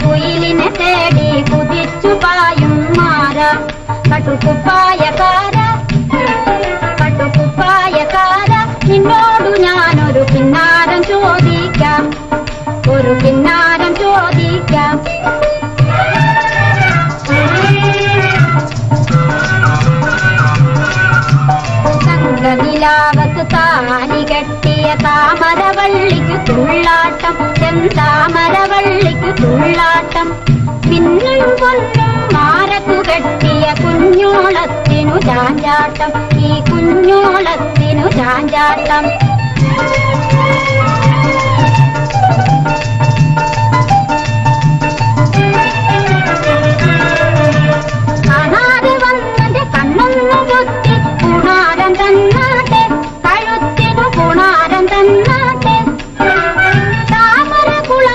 കുയിലിനെ തേടി കുതിച്ചു പായും മാര കട്ടുകുപ്പായക്കാര നിന്നോടു ഞാനൊരു കിന്നാരം ചോദിക്കാം, ഒരു കിന്നാരം ചോദിക്കാം. സംഘനിലാവത്ത് താലി കെട്ടിയ താമരവള്ളിക്ക് തുള്ളാട്ടം, ചെന്താമരവള്ളിക്ക് തുള്ളാട്ടം. മിന്നും പൊന്നും മാരക്കു കെട്ടിയ കുഞ്ഞോളത്തിനു ചാഞ്ചാട്ടം, ഈ കുഞ്ഞോളത്തിനു ചാഞ്ചാട്ടം.